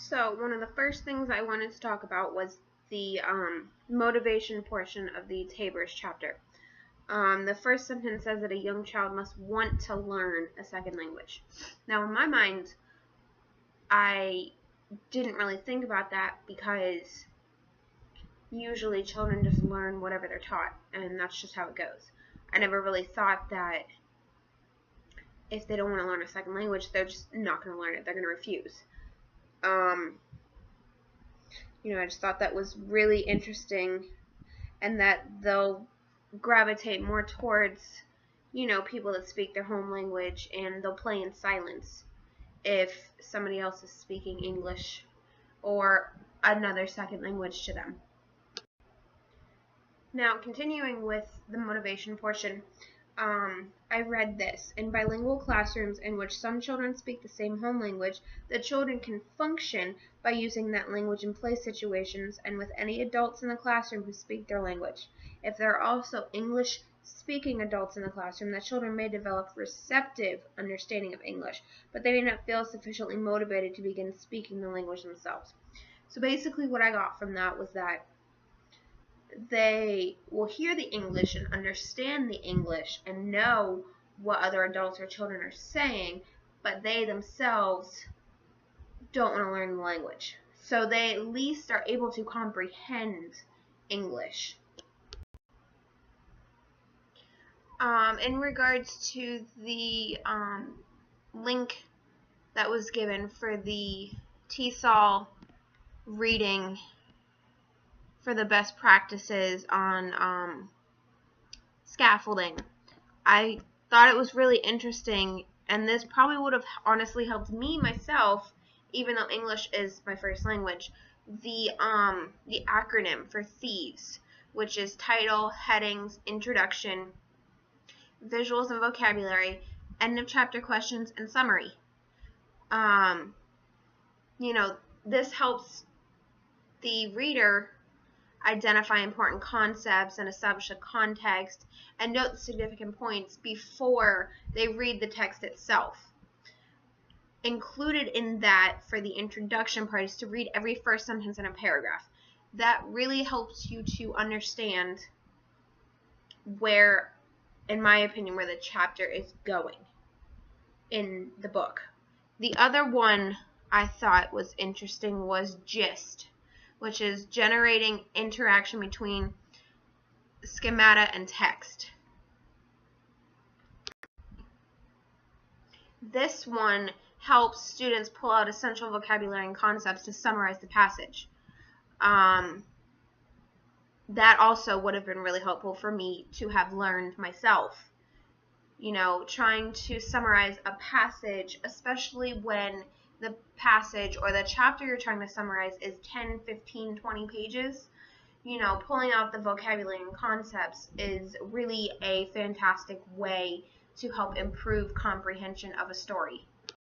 So one of the first things I wanted to talk about was the motivation portion of the Tabor's chapter. The first sentence says that a young child must want to learn a second language. Now, in my mind, I didn't really think about that because usually children just learn whatever they're taught, and that's just how it goes. I never really thought that if they don't want to learn a second language, they're just not going to learn it. They're going to refuse. I just thought that was really interesting, and that they'll gravitate more towards, people that speak their home language, and they'll play in silence if somebody else is speaking English or another second language to them. Now, continuing with the motivation portion, I read this. In bilingual classrooms in which some children speak the same home language, the children can function by using that language in play situations and with any adults in the classroom who speak their language. If there are also English-speaking adults in the classroom, the children may develop receptive understanding of English, but they may not feel sufficiently motivated to begin speaking the language themselves. So basically what I got from that was that they will hear the English and understand the English and know what other adults or children are saying, but they themselves don't want to learn the language. So they at least are able to comprehend English. In regards to the link that was given for the TESOL reading for the best practices on scaffolding, I thought it was really interesting, and this probably would have honestly helped me myself, even though English is my first language. The acronym for thieves, which is title, headings, introduction, visuals and vocabulary, end of chapter questions, and summary. This helps the reader identify important concepts and establish a context and note the significant points before they read the text itself. Included in that for the introduction part is to read every first sentence in a paragraph. That really helps you to understand where, in my opinion, where the chapter is going in the book. The other one I thought was interesting was GIST, which is generating interaction between schemata and text. This one helps students pull out essential vocabulary and concepts to summarize the passage. That also would have been really helpful for me to have learned myself. Trying to summarize a passage, especially when the passage or the chapter you're trying to summarize is 10, 15, 20 pages, pulling out the vocabulary and concepts is really a fantastic way to help improve comprehension of a story.